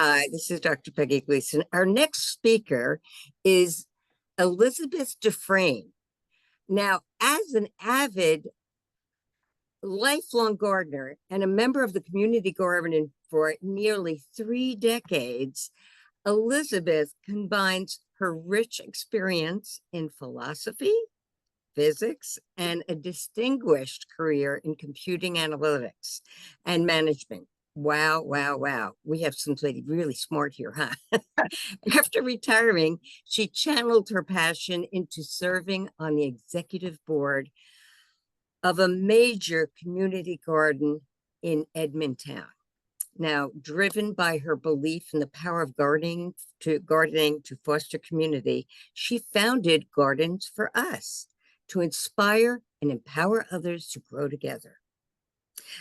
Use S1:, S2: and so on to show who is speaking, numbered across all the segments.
S1: Hi, this is Dr. Peggy Gleason. Our next speaker is Elizabeth Dufraine. Now, as an avid lifelong gardener and a member of the community garden for nearly 3 decades, Elizabeth combines her rich experience in philosophy, physics, and a distinguished career in computing analytics and management. Wow, wow, wow. We have somebody really smart here, huh? After retiring, she channeled her passion into serving on the executive board of a major community garden in Edmonton. Now, driven by her belief in the power of gardening to foster community, she founded Gardens for Us to inspire and empower others to grow together.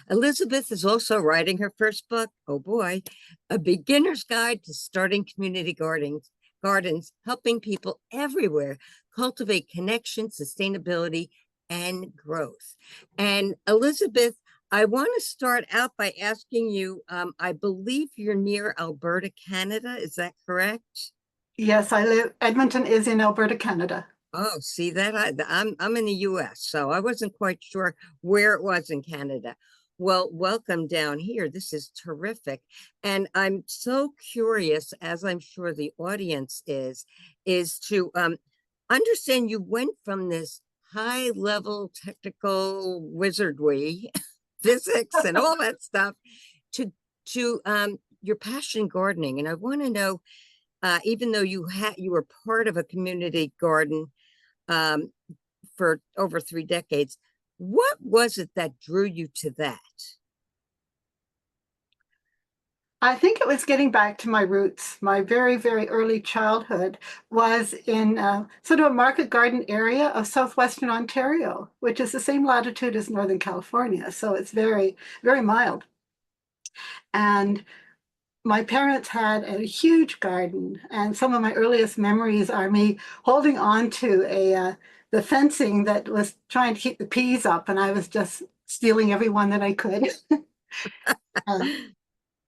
S1: Elizabeth is also writing her first book, oh boy, A Beginner's Guide to Starting Community Gardens, helping people everywhere cultivate connection, sustainability, and growth. And Elizabeth, I want to start out by asking you, I believe you're near Alberta, Canada. Is that correct?
S2: Yes, Edmonton is in Alberta, Canada.
S1: Oh, see that I'm in the US, so I wasn't quite sure where it was in Canada. Well, welcome down here. This is terrific. And I'm so curious, as I'm sure the audience is to understand you went from this high level technical wizardry, physics and all that stuff to your passion gardening. And I want to know, even though you were part of a community garden um, for over 3 decades. What was it that drew you to that?
S2: I think it was getting back to my roots. My very, very early childhood was in sort of a market garden area of southwestern Ontario, which is the same latitude as Northern California. So it's very, very mild. And my parents had a huge garden, and some of my earliest memories are me holding on to the fencing that was trying to keep the peas up, and I was just stealing every one that I could.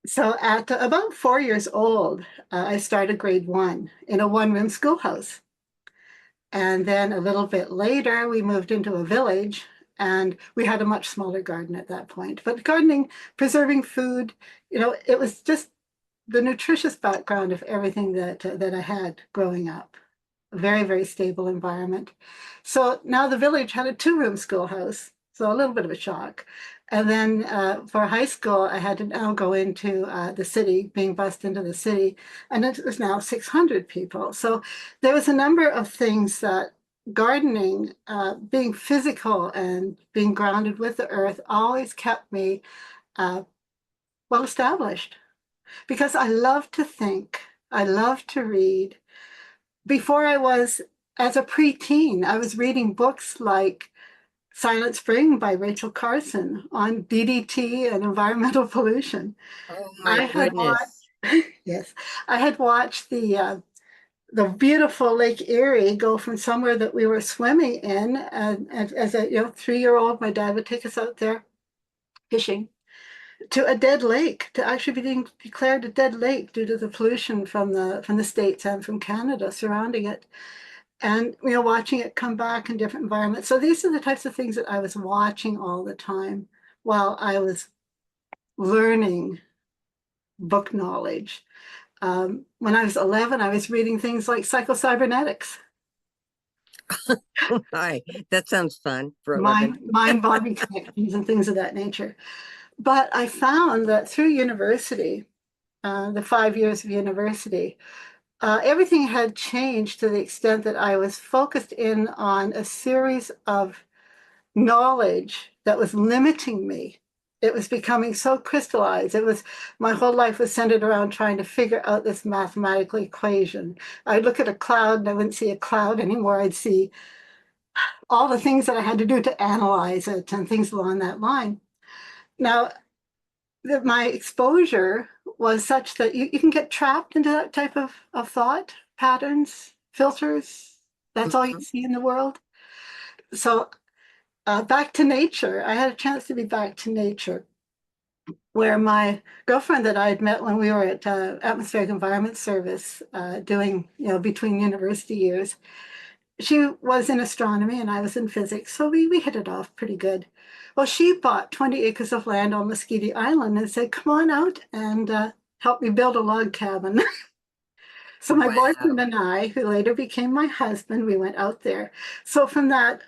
S2: So at about 4 years old, I started grade 1 in a one-room schoolhouse. And then a little bit later, we moved into a village, and we had a much smaller garden at that point. But gardening, preserving food, it was just the nutritious background of everything that I had growing up. A very, very stable environment. So now the village had a 2-room schoolhouse, so a little bit of a shock. And then for high school, I had to now go into the city, being bused into the city, and it was now 600 people. So there was a number of things that gardening, being physical and being grounded with the earth, always kept me well established. Because I love to think, I love to read. Before as a preteen, I was reading books like Silent Spring by Rachel Carson on DDT and environmental pollution.
S1: Oh
S2: I
S1: my
S2: had
S1: goodness.
S2: watched, yes, I had watched the beautiful Lake Erie go from somewhere that we were swimming in, and as a 3-year-old, my dad would take us out there fishing, to a dead lake, to actually being declared a dead lake due to the pollution from the States and from Canada surrounding it. And watching it come back in different environments. So these are the types of things that I was watching all the time while I was learning book knowledge. When I was 11, I was reading things like psychocybernetics.
S1: Hi, that sounds fun for a living.
S2: Mind-body connections and things of that nature. But I found that through university, the 5 years of university, everything had changed to the extent that I was focused in on a series of knowledge that was limiting me. It was becoming so crystallized. My whole life was centered around trying to figure out this mathematical equation. I'd look at a cloud and I wouldn't see a cloud anymore. I'd see all the things that I had to do to analyze it and things along that line. Now, my exposure was such that you can get trapped into that type of thought patterns, filters. That's all you see in the world. So back to nature. I had a chance to be back to nature. where my girlfriend that I had met when we were at Atmospheric Environment Service doing, between university years, she was in astronomy and I was in physics, so we hit it off pretty good. Well, she bought 20 acres of land on Muscogee Island and said, come on out and help me build a log cabin. So my boyfriend
S1: Wow.
S2: and I, who later became my husband, we went out there. So from that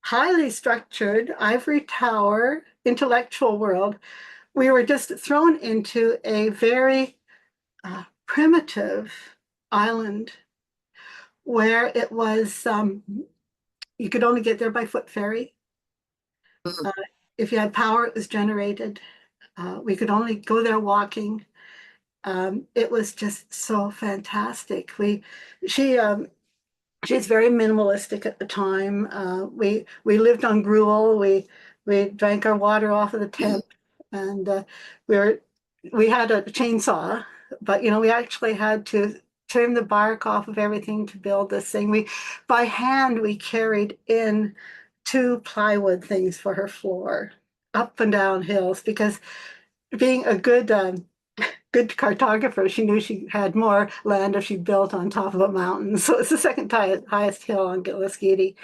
S2: highly structured ivory tower intellectual world, we were just thrown into a very primitive island where it was, you could only get there by foot ferry.
S1: Mm.
S2: Uh, if you had power, it was generated. We could only go there walking. It was just so fantastic. She, she's very minimalistic at the time. We lived on gruel. We drank our water off of the tap, and we were we had a chainsaw, but we actually had to trim the bark off of everything to build this thing. We by hand we carried in two plywood things for her floor up and down hills because being a good cartographer, she knew she had more land if she built on top of a mountain. So it's the second highest hill on Gillisgity.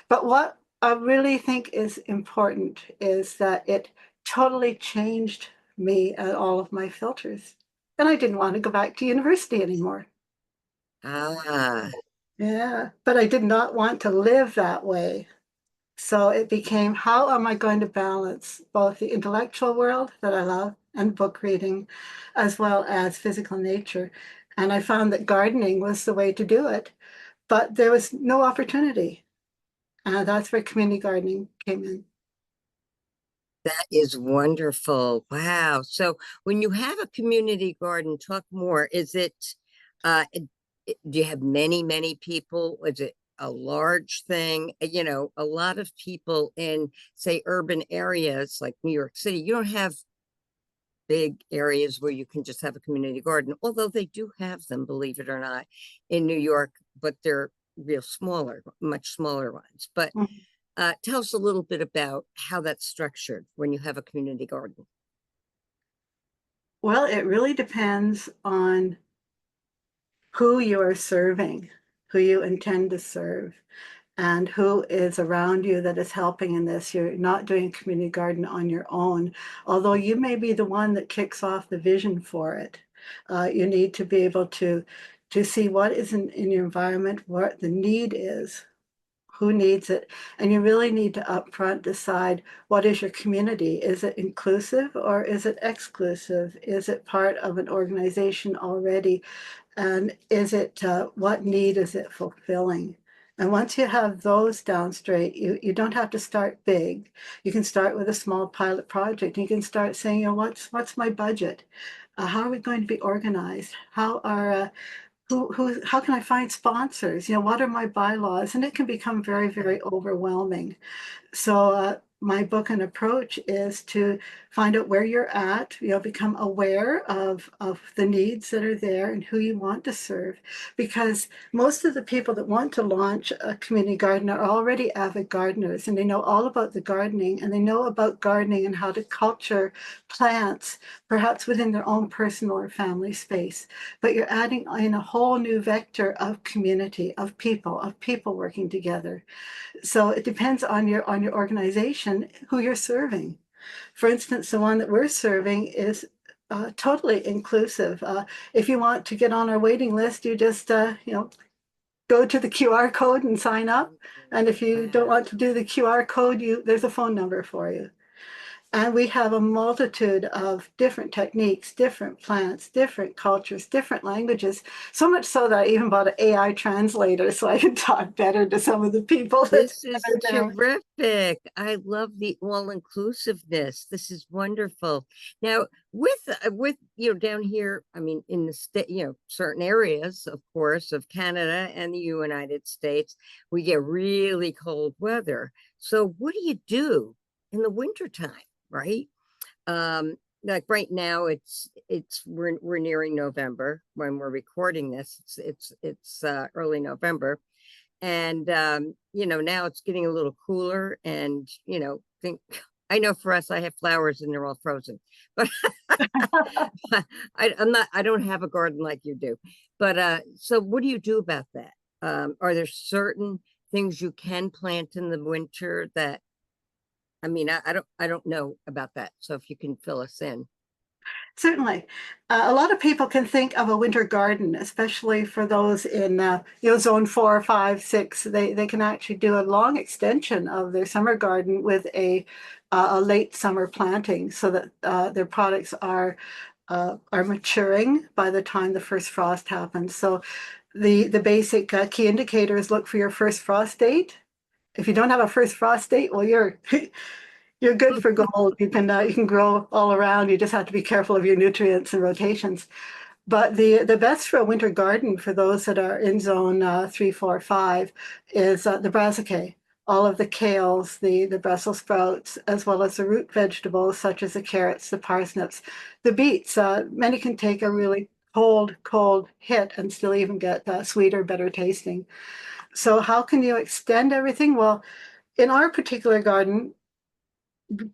S2: But what I really think is important is that it totally changed me and all of my filters. And I didn't want to go back to university anymore.
S1: Ah,
S2: Yeah, but I did not want to live that way. So it became, how am I going to balance both the intellectual world that I love and book reading, as well as physical nature? And I found that gardening was the way to do it, but there was no opportunity. That's where community gardening came in.
S1: that is wonderful. Wow. So when you have a community garden, talk more. Is it, do you have many, many people? Is it a large thing? A lot of people in, say, urban areas like New York City, you don't have big areas where you can just have a community garden, although they do have them, believe it or not, in New York, but they're real smaller, much smaller ones. But
S2: Mhm.
S1: tell us a little bit about how that's structured when you have a community garden.
S2: Well, it really depends on who you are serving, who you intend to serve, and who is around you that is helping in this. You're not doing a community garden on your own, although you may be the one that kicks off the vision for it. You need to be able to see what is in your environment, what the need is, who needs it, and you really need to upfront decide what is your community. Is it inclusive or is it exclusive? Is it part of an organization already? And is it, what need is it fulfilling? And once you have those down straight, you don't have to start big. You can start with a small pilot project. You can start saying, what's my budget? How are we going to be organized? How are how can I find sponsors? What are my bylaws? And it can become very, very overwhelming. So my book and approach is to find out where you're at, become aware of the needs that are there and who you want to serve. Because most of the people that want to launch a community garden are already avid gardeners and they know all about the gardening and they know about gardening and how to culture plants, perhaps within their own personal or family space. But you're adding in a whole new vector of community, of people working together. So it depends on your organization who you're serving. For instance, the one that we're serving is totally inclusive. If you want to get on our waiting list, you just go to the QR code and sign up. And if you don't
S1: Wow.
S2: want to do the QR code, you there's a phone number for you. And we have a multitude of different techniques, different plants, different cultures, different languages. So much so that I even bought an AI translator so I can talk better to some of the people that
S1: This is
S2: are there.
S1: terrific. I love the all inclusiveness. This is wonderful. Now, with down here, I mean, in the state, certain areas, of course, of Canada and the United States, we get really cold weather. So, what do you do in the wintertime, right? Like right now, we're nearing November when we're recording this. It's early November, and now it's getting a little cooler, and think I know for us, I have flowers and they're all frozen, but I don't have a garden like you do. But so what do you do about that? Are there certain things you can plant in the winter that, I mean, I don't know about that. So if you can fill us in.
S2: Certainly. A lot of people can think of a winter garden, especially for those in zone 4, 5, 6. They can actually do a long extension of their summer garden with a late summer planting, so that their products are maturing by the time the first frost happens. So the basic key indicators: look for your first frost date. If you don't have a first frost date, well, you're good for gold. You can grow all around. You just have to be careful of your nutrients and rotations. But the best for a winter garden for those that are in zone 3, 4, 5 is the brassicae. All of the kales, the Brussels sprouts, as well as the root vegetables such as the carrots, the parsnips, the beets. Many can take a really cold hit and still even get sweeter, better tasting. So how can you extend everything? Well, in our particular garden,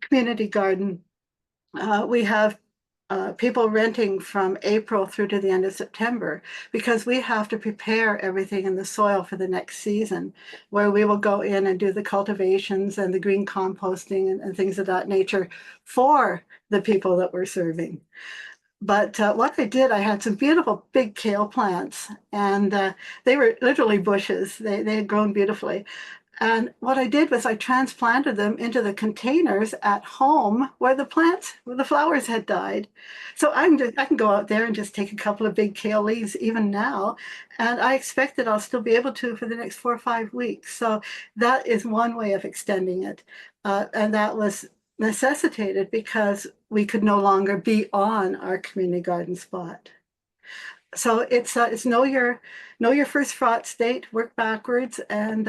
S2: community garden, we have people renting from April through to the end of September, because we have to prepare everything in the soil for the next season, where we will go in and do the cultivations and the green composting and things of that nature for the people that we're serving. But what I did, I had some beautiful big kale plants, and they were literally bushes. They had grown beautifully. And what I did was I transplanted them into the containers at home where the flowers had died. So I can go out there and just take a couple of big kale leaves even now, and I expect that I'll still be able to for the next 4 or 5 weeks. So that is one way of extending it, and that was necessitated because we could no longer be on our community garden spot. So it's know your first frost date, work backwards, and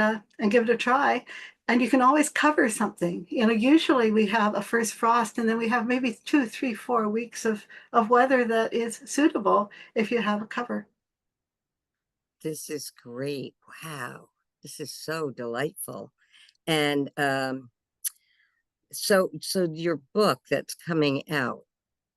S2: give it a try. And you can always cover something. Usually we have a first frost, and then we have maybe 2, 3, 4 weeks of weather that is suitable if you have a cover.
S1: This is great. Wow. This is so delightful. And so your book that's coming out,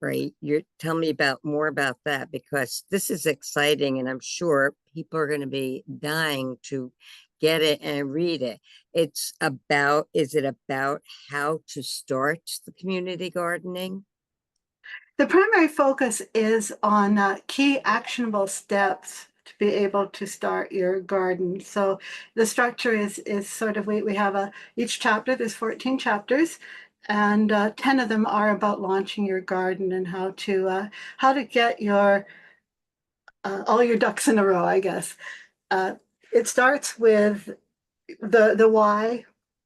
S1: right? You tell me about more about that, because this is exciting and I'm sure people are going to be dying to get it and read it. Is it about how to start the community gardening?
S2: The primary focus is on key actionable steps to be able to start your garden. So the structure is sort of, we have each chapter, there's 14 chapters, and 10 of them are about launching your garden and how to get your all your ducks in a row, I guess. It starts with the why,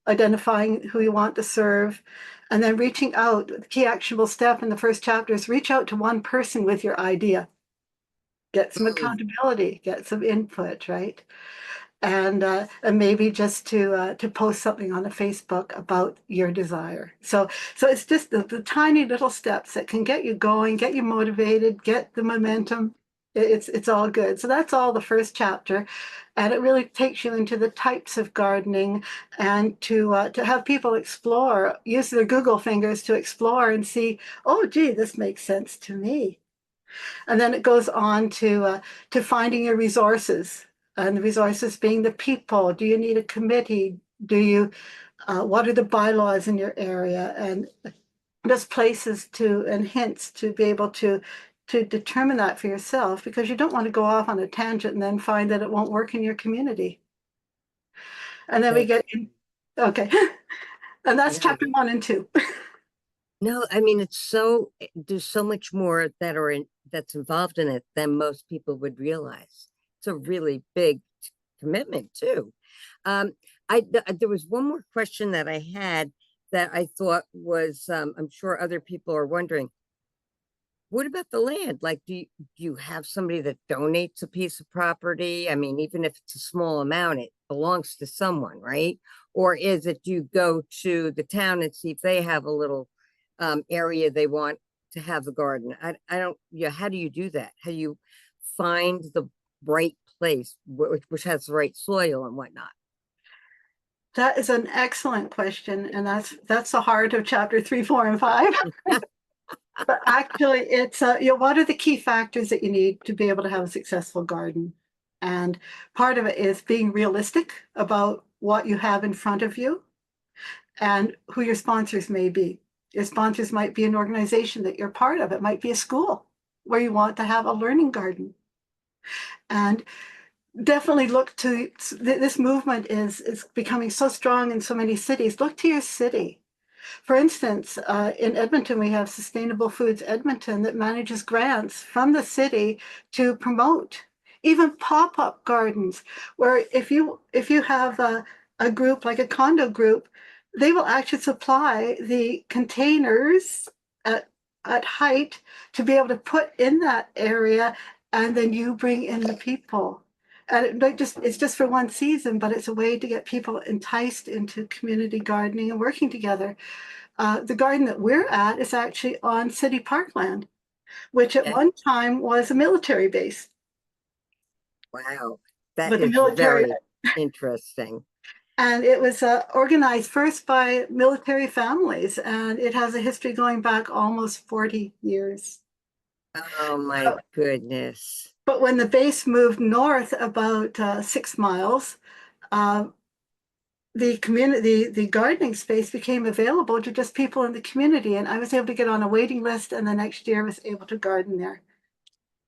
S2: identifying who you want to serve, and then reaching out. The key actionable step in the first chapter is reach out to one person with your idea. Get some
S1: Mm,
S2: accountability, get some input, right? And maybe just to post something on a Facebook about your desire. So it's just the tiny little steps that can get you going, get you motivated, get the momentum. It's all good. So that's all the first chapter, and it really takes you into the types of gardening, and to have people explore, use their Google fingers to explore and see, oh, gee, this makes sense to me. And then it goes on to finding your resources, and the resources being the people. Do you need a committee? Do you what are the bylaws in your area? And just places to and hints to be able to determine that for yourself, because you don't want to go off on a tangent and then find that it won't work in your community. And then we
S1: that's
S2: get in, okay, and that's
S1: no,
S2: chapter 1 and 2.
S1: no, I mean there's so much more that's involved in it than most people would realize. It's a really big commitment too. Um, there was one more question that I had that I thought was, I'm sure other people are wondering. What about the land? Like, do you have somebody that donates a piece of property? I mean, even if it's a small amount, it belongs to someone, right? Or is it you go to the town and see if they have a little area they want to have the garden? I don't, yeah, how do you do that? How do you find the right place which has the right soil and whatnot?
S2: That is an excellent question, and that's the heart of chapter 3, 4, and 5. But actually, it's what are the key factors that you need to be able to have a successful garden? And part of it is being realistic about what you have in front of you and who your sponsors may be. Your sponsors might be an organization that you're part of. It might be a school where you want to have a learning garden. And definitely look to this movement is becoming so strong in so many cities. Look to your city. For instance, in Edmonton, we have Sustainable Foods Edmonton that manages grants from the city to promote even pop-up gardens, where if you have a group like a condo group, they will actually supply the containers at height to be able to put in that area, and then you bring in the people. And it's just for one season, but it's a way to get people enticed into community gardening and working together. The garden that we're at is actually on city parkland, which at
S1: Okay.
S2: one time was a military base.
S1: Wow, that
S2: But the
S1: is
S2: military,
S1: very interesting.
S2: and it was organized first by military families, and it has a history going back almost 40 years.
S1: Oh my goodness.
S2: But when the base moved north about 6 miles, uh, the gardening space became available to just people in the community, and I was able to get on a waiting list, and the next year I was able to garden there.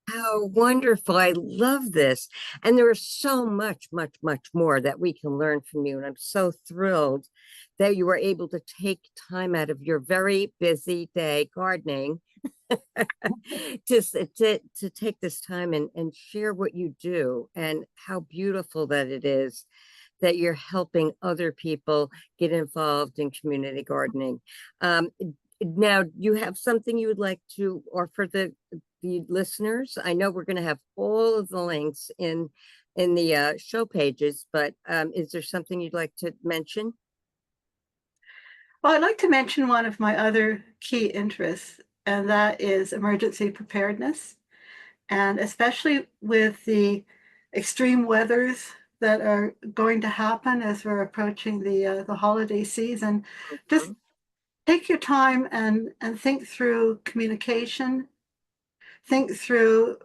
S1: How wonderful. I love this. And there is so much, much, much more that we can learn from you. And I'm so thrilled that you were able to take time out of your very busy day gardening to take this time and share what you do and how beautiful that it is that you're helping other people get involved in community gardening. Now, you have something you would like to offer the listeners? I know we're going to have all of the links in the show pages, but is there something you'd like to mention?
S2: Well, I'd like to mention one of my other key interests, and that is emergency preparedness. And especially with the extreme weathers that are going to happen as we're approaching the holiday season, just
S1: Mhm.
S2: take your time and think through communication, think through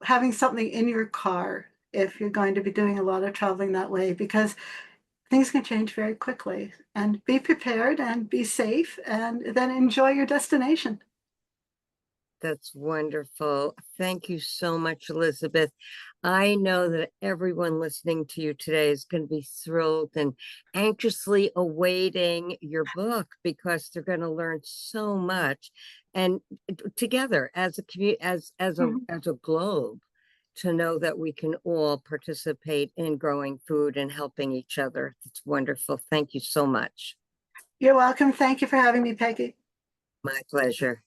S2: having something in your car if you're going to be doing a lot of traveling that way, because things can change very quickly. And be prepared and be safe, and then enjoy your destination.
S1: That's wonderful. Thank you so much, Elizabeth. I know that everyone listening to you today is going to be thrilled and anxiously awaiting your book because they're going to learn so much. And together as a community,
S2: Mhm.
S1: as a globe, to know that we can all participate in growing food and helping each other. It's wonderful. Thank you so much.
S2: You're welcome. Thank you for having me, Peggy.
S1: My pleasure.